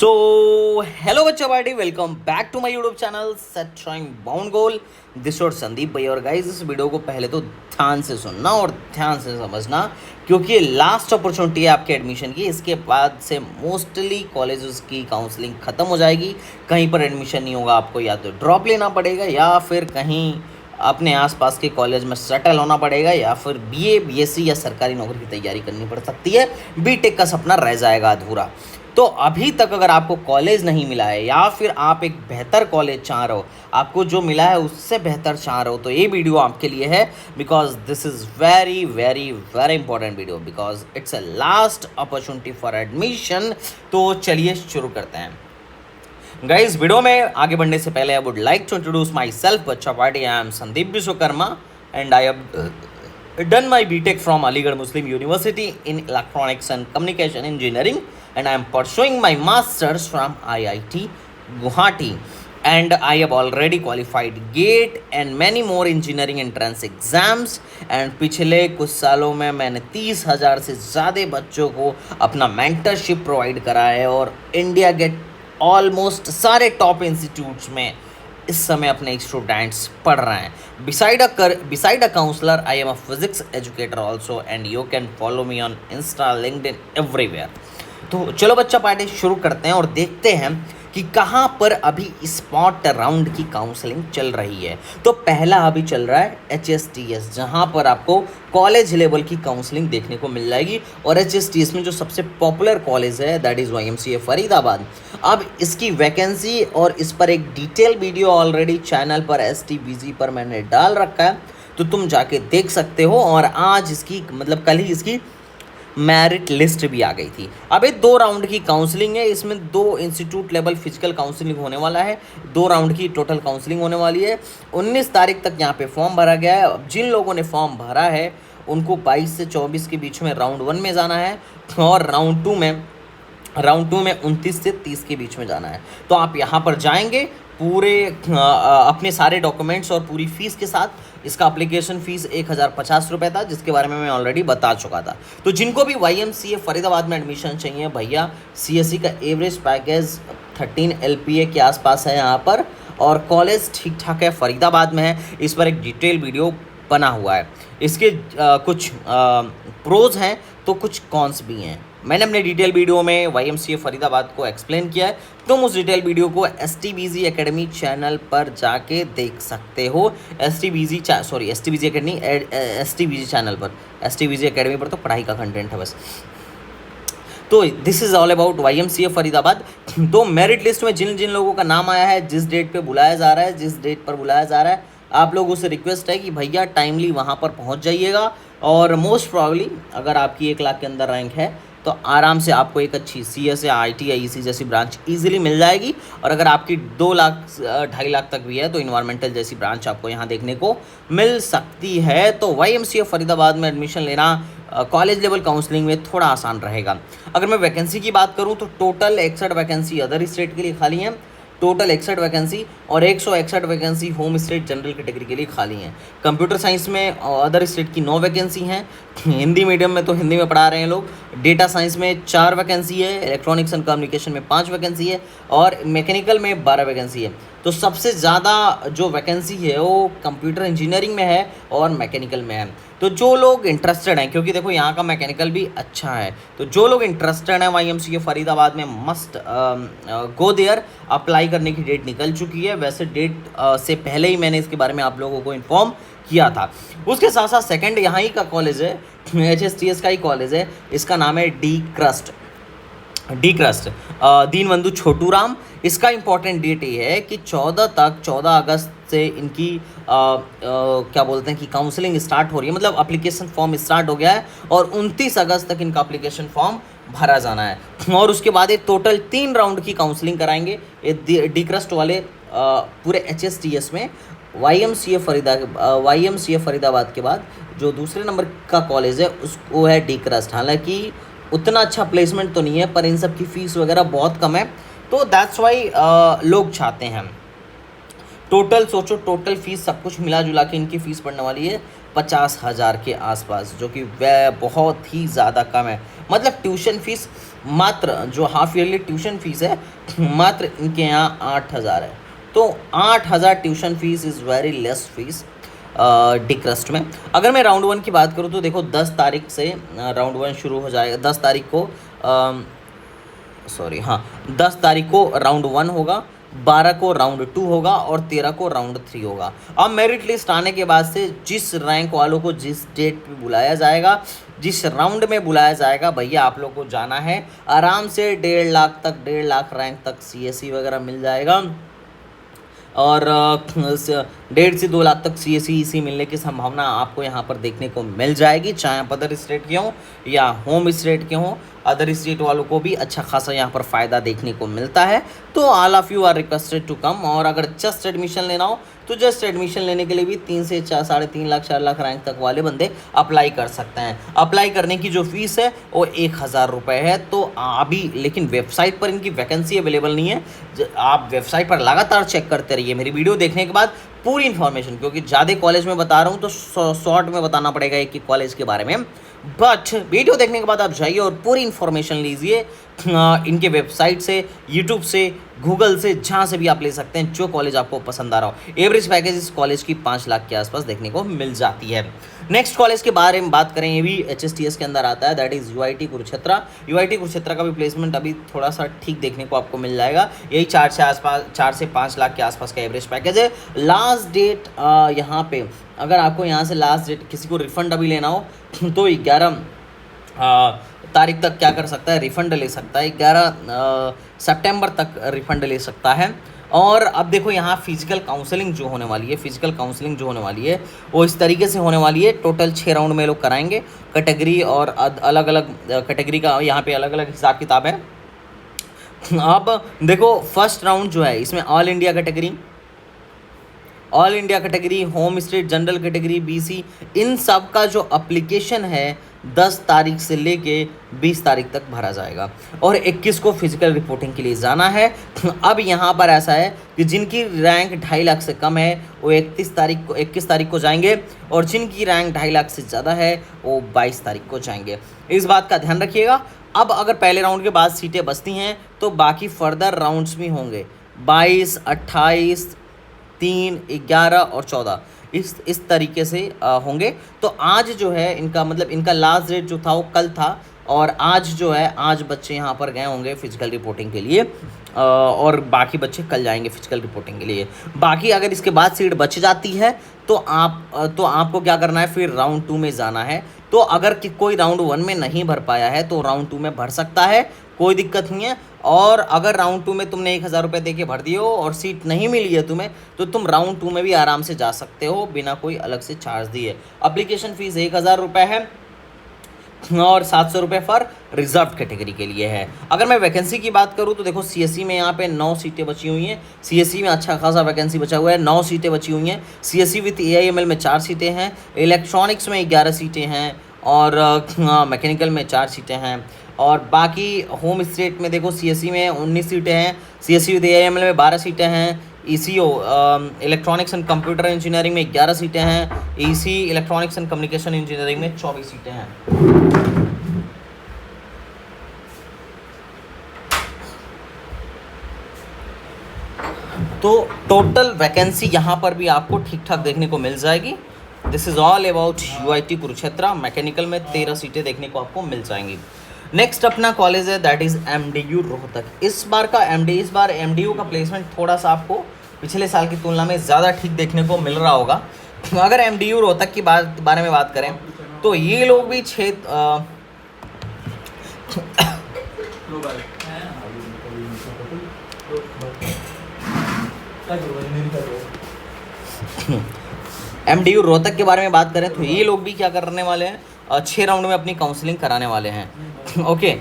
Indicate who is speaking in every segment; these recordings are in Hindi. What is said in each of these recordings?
Speaker 1: सो हेलो बच्चा party, welcome back to my YouTube channel set trying bound goal. This और संदीप भाई। और गाइस, इस वीडियो को पहले तो ध्यान से सुनना और ध्यान से समझना, क्योंकि ये लास्ट अपॉर्चुनिटी है आपके एडमिशन की। इसके बाद से मोस्टली कॉलेजेस की काउंसलिंग ख़त्म हो जाएगी। कहीं पर एडमिशन नहीं होगा, आपको या तो ड्रॉप लेना पड़ेगा या फिर कहीं अपने आसपास के कॉलेज में सेटल होना पड़ेगा, या फिर बीए, बीएससी या सरकारी नौकरी की तैयारी करनी पड़ सकती है। बीटेक का सपना रह जाएगा अधूरा। तो अभी तक अगर आपको कॉलेज नहीं मिला है या फिर आप एक बेहतर कॉलेज चाह रहे हो, आपको जो मिला है उससे बेहतर चाह रहे हो, तो ये वीडियो आपके लिए है। Because this is very very very important video, because it's a last opportunity for admission. तो चलिए शुरू करते हैं। गाइस, वीडियो में आगे बढ़ने से पहले I would like to introduce myself बच्चा party. I am Sandeep Vishwakarma and I have done my BTech from Aligarh Muslim University in Electronics and Communication Engineering, and I am pursuing my Masters from IIT Guwahati, and I have already qualified GATE and many more engineering entrance exams, and पिछले कुछ सालों में मैंने 30,000 से ज़्यादा बच्चों को अपना मेंटरशिप प्रोवाइड करा है और इंडिया गेट ऑलमोस्ट सारे टॉप इंस्टीट्यूट्स में इस समय अपने स्टूडेंट्स पढ़ रहे हैं। Beside a counsellor, I am a physics educator also, and you can follow me on Insta, LinkedIn, everywhere. तो चलो बच्चा पार्टी शुरू करते हैं और देखते हैं कि कहाँ पर अभी स्पॉट राउंड की काउंसलिंग चल रही है। तो पहला अभी चल रहा है HSTS, जहाँ पर आपको कॉलेज लेवल की काउंसलिंग देखने को मिल जाएगी। और HSTS में जो सबसे पॉपुलर कॉलेज है दैट इज़ YMCA फरीदाबाद। अब इसकी वैकेंसी और इस पर एक डिटेल वीडियो ऑलरेडी चैनल पर STBG पर मैंने डाल रखा है, तो तुम जाके देख सकते हो। और आज इसकी मतलब कल ही इसकी मेरिट लिस्ट भी आ गई थी। अब ये 2 राउंड की काउंसलिंग है। इसमें 2 इंस्टीट्यूट लेवल फिजिकल काउंसलिंग होने वाला है। 2 राउंड की टोटल काउंसलिंग होने वाली है। 19 तारीख तक यहाँ पे फॉर्म भरा गया है। अब जिन लोगों ने फॉर्म भरा है उनको 22 से 24 के बीच में राउंड 1 में जाना है, और राउंड 2 में 29 से 30 के बीच में जाना है। तो आप यहाँ पर जाएंगे पूरे अपने सारे डॉक्यूमेंट्स और पूरी फीस के साथ। इसका एप्लीकेशन फ़ीस 1,050 रुपये था, जिसके बारे में मैं ऑलरेडी बता चुका था। तो जिनको भी YMCA फरीदाबाद में एडमिशन चाहिए भैया, CSE का एवरेज पैकेज 13 LPA के आसपास है यहाँ पर, और कॉलेज ठीक ठाक है, फरीदाबाद में है। इस पर एक डिटेल वीडियो बना हुआ है। इसके कुछ प्रोज हैं तो कुछ कॉन्स भी हैं। मैंने अपने डिटेल वीडियो में YMCA फरीदाबाद को एक्सप्लेन किया है। तुम उस डिटेल वीडियो को STBG एकेडमी चैनल पर जाके देख सकते हो। STBG चैनल पर, STBG एकेडमी पर तो पढ़ाई का कंटेंट है बस। तो this is all about YMCA Faridabad. तो मेरिट लिस्ट में जिन जिन लोगों का नाम आया है, जिस डेट पे बुलाया जा रहा है, जिस डेट पर बुलाया जा रहा है, आप लोगों से रिक्वेस्ट है कि भैया टाइमली वहाँ पर पहुँच जाइएगा। और मोस्ट प्रॉब्ली अगर आपकी 1 लाख के अंदर रैंक है तो आराम से आपको एक अच्छी CS या IT या EC जैसी ब्रांच इजीली मिल जाएगी। और अगर आपकी 2 लाख 2.5 लाख तक भी है तो इन्वायरमेंटल जैसी ब्रांच आपको यहाँ देखने को मिल सकती है। तो YMCA फरीदाबाद में एडमिशन लेना कॉलेज लेवल काउंसलिंग में थोड़ा आसान रहेगा। अगर मैं वैकेंसी की बात करूँ तो टोटल 61 वैकेंसी अदर स्टेट के लिए खाली हैं, टोटल 61 वैकेंसी, और 161 vacancy home state general category के लिए खाली हैं। कंप्यूटर साइंस में अदर स्टेट की 9 वैकेंसी हैं। हिंदी मीडियम में तो हिंदी में पढ़ा रहे हैं लोग। डेटा साइंस में 4 वैकेंसी है, इलेक्ट्रॉनिक्स एंड कम्युनिकेशन में 5 वैकेंसी है, और मैकेनिकल में 12 वैकेंसी है। तो सबसे ज़्यादा जो वैकेंसी है वो कंप्यूटर इंजीनियरिंग में है और मैकेनिकल में है। तो जो लोग इंटरेस्टेड हैं, क्योंकि देखो यहाँ का मैकेनिकल भी अच्छा है, तो जो लोग इंटरेस्टेड हैं YMCA फरीदाबाद में मस्ट गो देयर। अप्लाई करने की डेट निकल चुकी है। वैसे डेट से पहले ही मैंने इसके बारे में आप लोगों को इन्फॉर्म किया था। उसके साथ साथ सेकंड यहाँ ही का कॉलेज है, HSTS का ही कॉलेज है। इसका नाम है डी क्रस्ट दीनबंधु छोटूराम। इसका इम्पॉर्टेंट डेट ये है कि 14 अगस्त से इनकी क्या बोलते हैं कि काउंसलिंग स्टार्ट हो रही है, मतलब एप्लीकेशन फॉर्म स्टार्ट हो गया है, और 29 अगस्त तक इनका एप्लीकेशन फॉर्म भरा जाना है। और उसके बाद ये टोटल 3 राउंड की काउंसलिंग कराएंगे ये डी क्रस्ट वाले पूरे HSTS में। YMCA फरीदाबाद के बाद जो दूसरे नंबर का कॉलेज है उसको है डी क्रस्ट। हालांकि उतना अच्छा प्लेसमेंट तो नहीं है, पर इन सब की फ़ीस वगैरह बहुत कम है, तो दैट्स वाई लोग चाहते हैं। टोटल सोचो, टोटल फीस सब कुछ मिला जुला के इनकी फ़ीस पड़ने वाली है 50,000 के आसपास, जो कि वह बहुत ही ज़्यादा कम है। मतलब ट्यूशन फीस मात्र जो हाफ ईयरली ट्यूशन फीस है मात्र इनके यहाँ 8,000 है। तो 8,000 tuition fee is very less fee DCRUST में। अगर मैं राउंड 1 की बात करूँ तो देखो 10 तारीख से राउंड 1 शुरू हो जाएगा। 10 तारीख को सॉरी हाँ 10 तारीख को राउंड 1 होगा, 12 को राउंड 2 होगा और 13 को राउंड 3 होगा। अब मेरिट लिस्ट आने के बाद से जिस रैंक वालों को जिस डेट पे बुलाया जाएगा, जिस राउंड में बुलाया जाएगा, भैया आप लोग को जाना है। आराम से 1.5 लाख तक, 1.5 लाख रैंक तक CSE वगैरह मिल जाएगा और 1.5 से 2 लाख तक CSE मिलने की संभावना आपको यहाँ पर देखने को मिल जाएगी, चाहे आप अदर स्टेट के हों या होम स्टेट के हों। अदर स्टेट वालों को भी अच्छा खासा यहाँ पर फ़ायदा देखने को मिलता है। तो all of you are requested to come. और अगर जस्ट एडमिशन लेना हो तो जस्ट एडमिशन लेने के लिए भी 3 से 3.5 लाख 4 लाख रैंक तक वाले बंदे अप्लाई कर सकते हैं। अप्लाई करने की जो फीस है वो 1,000 रुपये है। तो अभी लेकिन वेबसाइट पर इनकी वैकेंसी अवेलेबल नहीं है। आप वेबसाइट पर लगातार चेक करते रहिए मेरी वीडियो देखने के बाद पूरी इन्फॉर्मेशन, क्योंकि ज़्यादा कॉलेज में बता रहा हूँ तो शॉर्ट में बताना पड़ेगा एक एक कॉलेज के बारे में। बट वीडियो देखने के बाद आप जाइए और पूरी इन्फॉर्मेशन लीजिए इनके वेबसाइट से, यूट्यूब से, गूगल से, जहाँ से भी आप ले सकते हैं जो कॉलेज आपको पसंद आ रहा हो। एवरेज पैकेज इस कॉलेज की 5 लाख के आसपास देखने को मिल जाती है। नेक्स्ट कॉलेज के बारे में बात करें, ये भी HSTS के अंदर आता है, that is UIT Kurukshetra. UIT Kurukshetra का भी प्लेसमेंट अभी थोड़ा सा ठीक देखने को आपको मिल जाएगा। यही 4 से 5 लाख के आसपास का एवरेज पैकेज है। लास्ट डेट यहाँ पे अगर आपको यहाँ से लास्ट डेट किसी को रिफंड अभी लेना हो तो 11 तारीख तक क्या कर सकता है, रिफ़ंड ले सकता है। 11 सितंबर तक रिफ़ंड ले सकता है। और अब देखो यहाँ फिजिकल काउंसलिंग जो होने वाली है, फिजिकल काउंसलिंग जो होने वाली है वो इस तरीके से होने वाली है। टोटल 6 राउंड में लोग कराएंगे। कैटेगरी और अलग अलग कैटेगरी का यहाँ पे अलग अलग हिसाब किताब है। अब देखो फर्स्ट राउंड जो है इसमें all India category, home state, general category, BC, इन सब का जो एप्लीकेशन है 10 तारीख से लेके 20 तारीख तक भरा जाएगा और 21 को फिजिकल रिपोर्टिंग के लिए जाना है। अब यहाँ पर ऐसा है कि जिनकी रैंक 2.5 लाख से कम है वो 21 तारीख को जाएंगे और जिनकी रैंक 2.5 लाख से ज़्यादा है वो 22 तारीख को जाएंगे। इस बात का ध्यान रखिएगा। अब अगर पहले राउंड के बाद सीटें बचती हैं तो बाकी फर्दर राउंड्स भी होंगे, 22, 28, 3, 11 और 14 इस तरीके से होंगे। तो आज जो है इनका मतलब इनका लास्ट डेट जो था वो कल था और आज जो है आज बच्चे यहाँ पर गए होंगे फिजिकल रिपोर्टिंग के लिए और बाकी बच्चे कल जाएंगे फिजिकल रिपोर्टिंग के लिए। बाकी अगर इसके बाद सीट बच जाती है तो आपको क्या करना है, फिर राउंड 2 में जाना है। तो अगर कि कोई राउंड 1 में नहीं भर पाया है तो राउंड 2 में भर सकता है, कोई दिक्कत नहीं है। और अगर राउंड 2 में तुमने 1,000 रुपये दे के भर दिए हो और सीट नहीं मिली है तुम्हें तो तुम राउंड 2 में भी आराम से जा सकते हो बिना कोई अलग से चार्ज दिए। एप्लीकेशन फ़ीस 1,000 रुपये है और 700 रुपये फॉर रिजर्व कैटेगरी के लिए है। अगर मैं वैकेंसी की बात करूं तो देखो CSE में यहाँ पे 9 सीटें बची हुई हैं। CSE में अच्छा खासा वैकेंसी बचा हुआ है, 9 सीटें बची हुई हैं। CSE विथ AIML में 4 सीटें हैं, इलेक्ट्रॉनिक्स में 11 सीटें हैं और मैकेनिकल में 4 सीटें हैं। और बाकी होम स्टेट में देखो CSE में 19 सीटें हैं, CSE विथ AIML में 12 सीटें हैं, ECO electronics and computer engineering में 11 सीटें हैं, EC electronics and communication engineering में 24 सीटें हैं। तो टोटल वैकेंसी यहाँ पर भी आपको ठीक ठाक देखने को मिल जाएगी। This is all about UIT Kurukshetra. Mechanical में 13 सीटें देखने को आपको मिल जाएंगी। नेक्स्ट अपना कॉलेज है दैट इज़ MDU रोहतक। इस बार MDU का प्लेसमेंट थोड़ा सा आपको पिछले साल की तुलना में ज़्यादा ठीक देखने को मिल रहा होगा। अगर MDU रोहतक की बारे में बात करें तो ये लोग भी MDU रोहतक के बारे में बात करें तो ये लोग भी क्या करने वाले हैं, 6 राउंड में अपनी काउंसलिंग कराने वाले हैं। ओके,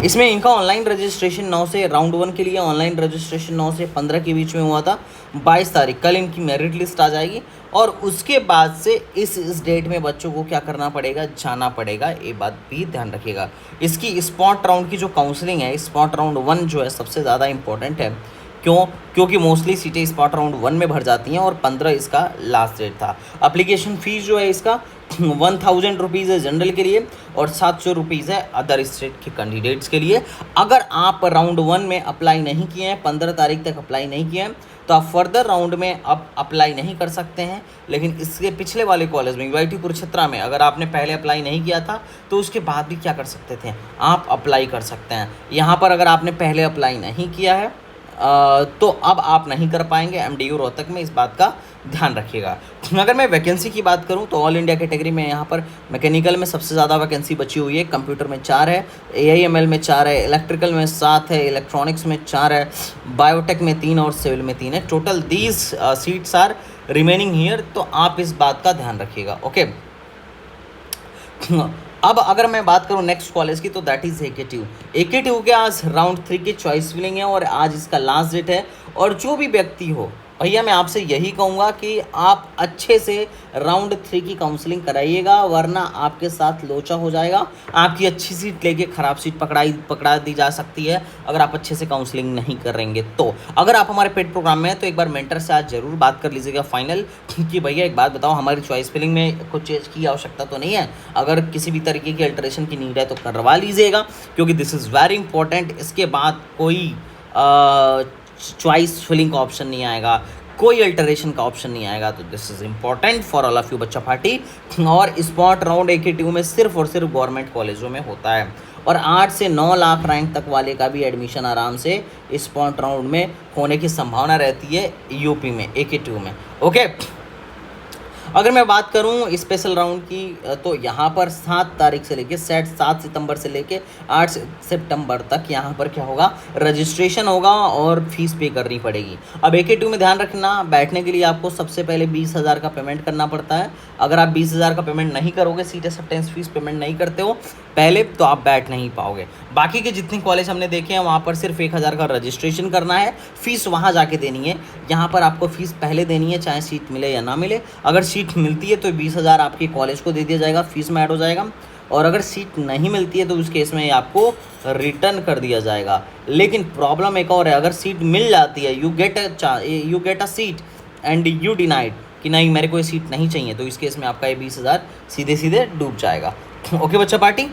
Speaker 1: इसमें इनका ऑनलाइन रजिस्ट्रेशन 9 से राउंड 1 के लिए ऑनलाइन रजिस्ट्रेशन 9 से 15 के बीच में हुआ था। 22 तारीख कल इनकी मेरिट लिस्ट आ जाएगी और उसके बाद से इस डेट में बच्चों को क्या करना पड़ेगा, जाना पड़ेगा। ये बात भी ध्यान रखिएगा। इसकी स्पॉट राउंड की जो काउंसलिंग है, स्पॉट राउंड 1 जो है सबसे ज़्यादा इंपॉर्टेंट है क्यों? क्योंकि मोस्टली सीटें स्पॉट राउंड 1 में भर जाती हैं और 15 इसका लास्ट डेट था। अप्लीकेशन फ़ीस जो है इसका 1000 रुपीज़ है जनरल के लिए और 700 रुपीज़ है अदर स्टेट के कैंडिडेट्स के लिए। अगर आप राउंड 1 में अप्लाई नहीं किए हैं, 15 तारीख तक अप्लाई नहीं किए हैं, तो आप फर्दर राउंड में अब अप्लाई नहीं कर सकते हैं। लेकिन इसके पिछले वाले कॉलेज में UIT कुरुक्षेत्र में अगर आपने पहले अप्लाई नहीं किया था तो उसके बाद भी क्या कर सकते थे, आप अप्लाई कर सकते हैं। यहाँ पर अगर आपने पहले अप्लाई नहीं किया है तो अब आप नहीं कर पाएंगे MDU रोहतक में, इस बात का ध्यान रखिएगा। अगर मैं वैकेंसी की बात करूं तो ऑल इंडिया कैटेगरी में यहाँ पर मैकेनिकल में सबसे ज़्यादा वैकेंसी बची हुई है, कंप्यूटर में 4 है, AIML में 4 है, इलेक्ट्रिकल में 7 है, इलेक्ट्रॉनिक्स में 4 है, बायोटेक में 3 और सिविल में 3 है। Total these seats are remaining here, तो आप इस बात का ध्यान रखिएगा। ओके, अब अगर मैं बात करूं नेक्स्ट कॉलेज की तो दैट इज़ AKTU के आज राउंड 3 की चॉइस फिलिंग है और आज इसका लास्ट डेट है। और जो भी व्यक्ति हो भैया, मैं आपसे यही कहूँगा कि आप अच्छे से राउंड 3 की काउंसलिंग कराइएगा, वरना आपके साथ लोचा हो जाएगा। आपकी अच्छी सीट लेके ख़राब सीट पकड़ा दी जा सकती है अगर आप अच्छे से काउंसलिंग नहीं करेंगे। तो अगर आप हमारे पेड प्रोग्राम में हैं तो एक बार मेंटर से आज ज़रूर बात कर लीजिएगा फाइनल कि भैया एक बात बताओ, हमारी चॉइस फिलिंग में कुछ चेंज की आवश्यकता तो नहीं है। अगर किसी भी तरीके की अल्टरेशन की नीड है तो करवा लीजिएगा, क्योंकि दिस इज़ वेरी इंपॉर्टेंट। इसके बाद कोई चॉइस फिलिंग का ऑप्शन नहीं आएगा, कोई अल्टरेशन का ऑप्शन नहीं आएगा। तो this is important for all of you बच्चा पार्टी। और स्पॉट राउंड AKTU में सिर्फ और सिर्फ गवर्नमेंट कॉलेजों में होता है और 8 से 9 लाख रैंक तक वाले का भी एडमिशन आराम से स्पॉट राउंड में होने की संभावना रहती है UP में, AKTU में। ओके, अगर मैं बात करूं स्पेशल राउंड की तो यहाँ पर 7 तारीख से लेके 7 सितंबर से लेके 8 सितंबर तक यहाँ पर क्या होगा, रजिस्ट्रेशन होगा और फीस पे करनी पड़ेगी। अब AKTU में ध्यान रखना, बैठने के लिए आपको सबसे पहले 20,000 का पेमेंट करना पड़ता है। अगर आप 20,000 का पेमेंट नहीं करोगे, सीट एक्सेप्टेंस फीस पेमेंट नहीं करते हो पहले, तो आप बैठ नहीं पाओगे। बाकी के जितने कॉलेज हमने देखे हैं वहाँ पर सिर्फ 1,000 का रजिस्ट्रेशन करना है, फीस वहाँ जाके देनी है। यहाँ पर आपको फीस पहले देनी है, चाहे सीट मिले या ना मिले। अगर सीट मिलती है तो 20,000 आपके कॉलेज को दे दिया जाएगा, फीस में ऐड हो जाएगा। और अगर सीट नहीं मिलती है तो उस केस में आपको रिटर्न कर दिया जाएगा। लेकिन प्रॉब्लम एक और है, अगर सीट मिल जाती है, you get a seat and you denied कि नहीं मेरे को ये सीट नहीं चाहिए, तो इस केस में आपका ये 20,000 सीधे सीधे डूब जाएगा। ओके बच्चा पार्टी,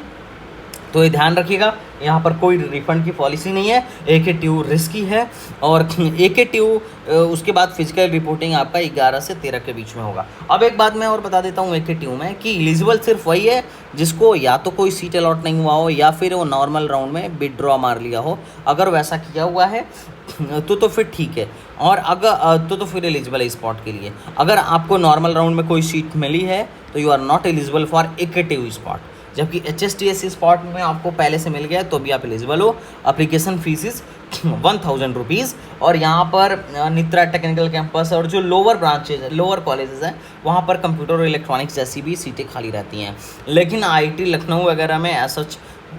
Speaker 1: तो ये ध्यान रखिएगा, यहाँ पर कोई रिफंड की पॉलिसी नहीं है। AKTU रिस्की है और AKTU उसके बाद फिजिकल रिपोर्टिंग आपका 11 से 13 के बीच में होगा। अब एक बात मैं और बता देता हूँ AKTU में कि एलिजिबल सिर्फ वही है जिसको या तो कोई सीट अलॉट नहीं हुआ हो या फिर वो नॉर्मल राउंड में विड्रॉ मार लिया हो। अगर वैसा किया हुआ है तो फिर ठीक है, और अगर तो फिर एलिजिबल है स्पॉट के लिए। अगर आपको नॉर्मल राउंड में कोई सीट मिली है तो you are not eligible for AKTU spot, जबकि HSTSC स्पॉट में आपको पहले से मिल गया तो भी आप एलिजिबल हो। Application fees is 1000 rupees. और यहाँ पर नित्रा टेक्निकल कैंपस और जो लोअर ब्रांचेज है, लोअर कॉलेजेस हैं, वहाँ पर कंप्यूटर और इलेक्ट्रॉनिक्स जैसी भी सीटें खाली रहती हैं। लेकिन IIT लखनऊ वगैरह में ऐसा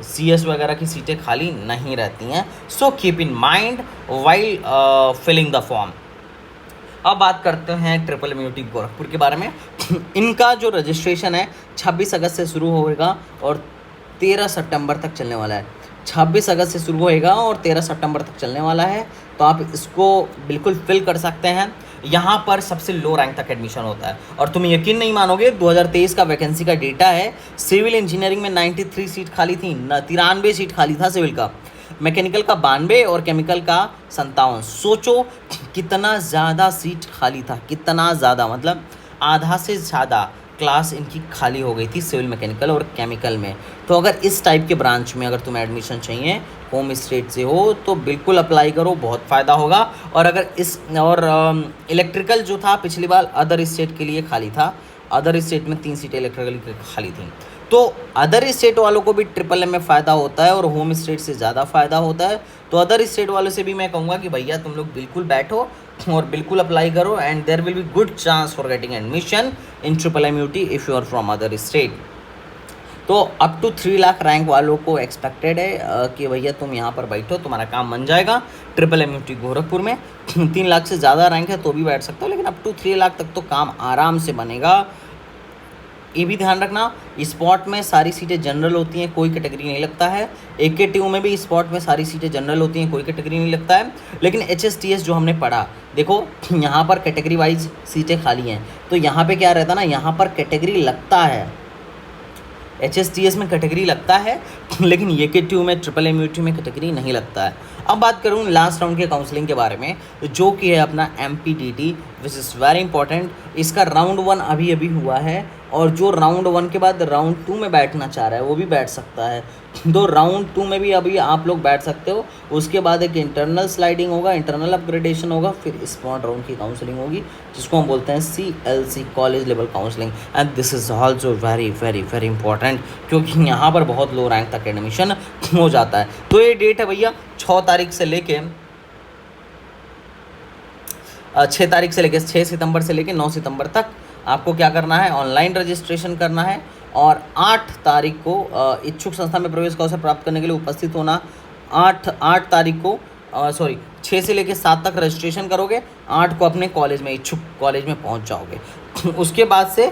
Speaker 1: CS वगैरह की सीटें खाली नहीं रहती हैं। So keep in mind while filling the form. अब बात करते हैं MUT गोरखपुर के बारे में। इनका जो रजिस्ट्रेशन है 26 अगस्त से शुरू होगा और 13 सितंबर तक चलने वाला है। 26 अगस्त से शुरू होएगा और 13 सितंबर तक चलने वाला है, तो आप इसको बिल्कुल फिल कर सकते हैं। यहाँ पर सबसे लो रैंक तक एडमिशन होता है और तुम यकीन नहीं मानोगे, 2023 का वैकेंसी का डेटा है। सिविल इंजीनियरिंग में 93 सीट खाली थी, 93 सीट खाली था सिविल का, मैकेनिकल का 92 और केमिकल का 57। सोचो कितना ज़्यादा सीट खाली था, कितना ज़्यादा, मतलब आधा से ज़्यादा क्लास इनकी खाली हो गई थी सिविल, मैकेनिकल और केमिकल में। तो अगर इस टाइप के ब्रांच में अगर तुम्हें एडमिशन चाहिए, होम स्टेट से हो, तो बिल्कुल अप्लाई करो, बहुत फ़ायदा होगा। और अगर इलेक्ट्रिकल जो था पिछली बार अदर स्टेट के लिए खाली था, अदर स्टेट में 3 सीटें इलेक्ट्रिकल की खाली थी, तो अदर स्टेट वालों को भी MMM में फ़ायदा होता है और होम स्टेट से ज़्यादा फ़ायदा होता है। तो अदर स्टेट वालों से भी मैं कहूँगा कि भैया तुम लोग बिल्कुल बैठो और बिल्कुल अप्लाई करो, and there will be good chance for getting admission in MMM if you are from other state. तो अप टू 3 लाख रैंक वालों को एक्सपेक्टेड है कि भैया तुम यहाँ पर बैठो, तुम्हारा काम बन जाएगा। MMM गोरखपुर में 3 लाख से ज़्यादा रैंक है तो भी बैठ सकते हो, लेकिन अप टू 3 लाख तक तो काम आराम से बनेगा। ये भी ध्यान रखना, स्पॉट में सारी सीटें जनरल होती हैं, कोई कैटेगरी नहीं लगता है। AKTU में भी स्पॉट में सारी सीटें जनरल होती हैं, कोई कैटेगरी नहीं लगता है। लेकिन HSTS जो हमने पढ़ा, देखो यहाँ पर कैटेगरी वाइज सीटें खाली हैं, तो यहाँ पे क्या रहता है ना, यहाँ पर कैटेगरी लगता है, HSTS में कैटेगरी लगता है, लेकिन AKTU में MMUT में कैटेगरी नहीं लगता है। अब बात करूँ लास्ट राउंड के काउंसलिंग के बारे में, जो कि है अपना MPDT, which is very important. इसका राउंड 1 अभी अभी हुआ है, और जो राउंड 1 के बाद राउंड 2 में बैठना चाह रहा है वो भी बैठ सकता है। तो राउंड 2 में भी अभी आप लोग बैठ सकते हो। उसके बाद एक इंटरनल स्लाइडिंग होगा, इंटरनल अपग्रेडेशन होगा, फिर स्पॉट राउंड की काउंसलिंग होगी, जिसको हम बोलते हैं CLC, college level counselling. And this is also very very very important, क्योंकि यहाँ पर बहुत लो रैंक तक एडमिशन हो जाता है। तो ये डेट है भैया 6 तारीख से लेके 6 सितंबर से लेके 9 सितंबर तक आपको क्या करना है, ऑनलाइन रजिस्ट्रेशन करना है। और 8 तारीख को इच्छुक संस्था में प्रवेश का अवसर प्राप्त करने के लिए उपस्थित होना। 8 तारीख को 6 से लेके 7 तक रजिस्ट्रेशन करोगे, 8 को अपने कॉलेज में, इच्छुक कॉलेज में पहुंच जाओगे। उसके बाद से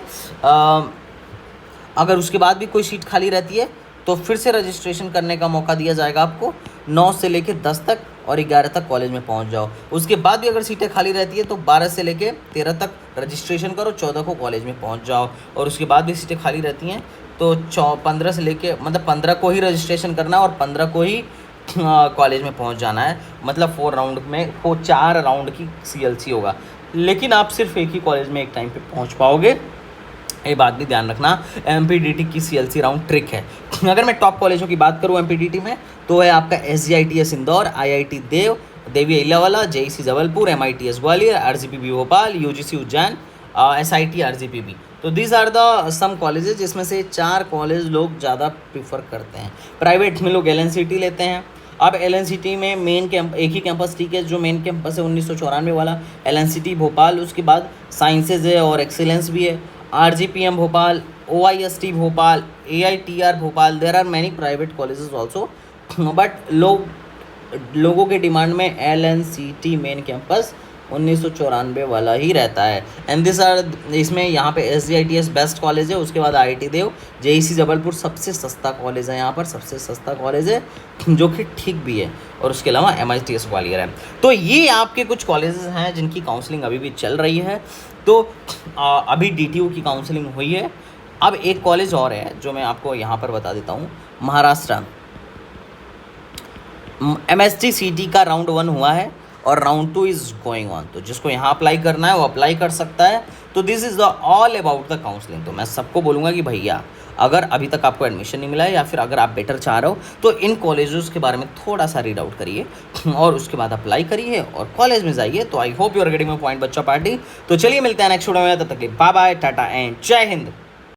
Speaker 1: अगर उसके बाद भी कोई सीट खाली रहती है तो फिर से रजिस्ट्रेशन करने का मौका दिया जाएगा आपको। 9 से लेके 10 तक और 11 तक कॉलेज में पहुंच जाओ। उसके बाद भी अगर सीटें खाली रहती है तो 12 से लेके 13 तक रजिस्ट्रेशन करो, 14 को कॉलेज में पहुंच जाओ। और उसके बाद भी सीटें खाली रहती हैं तो 15 से लेके, मतलब 15 को ही रजिस्ट्रेशन करना है और 15 को ही कॉलेज में पहुंच जाना है। मतलब 4 राउंड में 4 राउंड की CLC होगा, लेकिन आप सिर्फ एक ही कॉलेज में एक टाइम पे पहुंच पाओगे। ये बात भी ध्यान रखना, MPDT की CLC राउंड ट्रिक है। अगर मैं टॉप कॉलेजों की बात करूँ MPDT में, तो है आपका SGITS इंदौर, IIT देवी अहिल्यावाला, JEC Jabalpur, MITS Gwalior, RGPB Bhopal, UGC Ujjain, SIT RGPB। तो these are the some colleges, जिसमें से 4 कॉलेज लोग ज़्यादा प्रीफर करते हैं। प्राइवेट में लोग LNCT लेते हैं। अब LNCT में मेन कैंप, एक ही कैंपस, ठीक है, जो मेन कैंपस है 1994 वाला LNCT भोपाल। उसके बाद साइंसेज है और एक्सीलेंस भी है, RGPM Bhopal, OIST Bhopal, AITR Bhopal. There are many private colleges also, but लोगों के डिमांड में LNCT मेन कैंपस 1994 वाला ही रहता है। एंड दिस आर, इसमें यहाँ पे SGITS बेस्ट कॉलेज है, उसके बाद IIT देव, JEC जबलपुर सबसे सस्ता कॉलेज है, यहाँ पर सबसे सस्ता कॉलेज है, जो कि ठीक भी है। और उसके अलावा MITS ग्वालियर है। तो ये आपके कुछ कॉलेजेस हैं जिनकी काउंसलिंग अभी भी चल रही है। तो अभी DTU की काउंसलिंग हुई है। अब एक कॉलेज और है जो मैं आपको यहाँ पर बता देता हूँ, महाराष्ट्र MST-CT का राउंड 1 हुआ है और राउंड 2 इज़ गोइंग ऑन। तो जिसको यहाँ अप्लाई करना है वो अप्लाई कर सकता है। तो this is the all about the counselling. तो मैं सबको बोलूँगा कि भैया, अगर अभी तक आपको एडमिशन नहीं मिला है या फिर अगर आप बेटर चाह रहे हो, तो इन कॉलेजेस के बारे में थोड़ा सा रीड आउट करिए और उसके बाद अप्लाई करिए और कॉलेज में जाइए। तो I hope you are getting my point बच्चा पार्टी। तो चलिए मिलते हैं नेक्स्ट वीडियो में, तब तक के बाय बाय, टाटा एंड जय हिंद।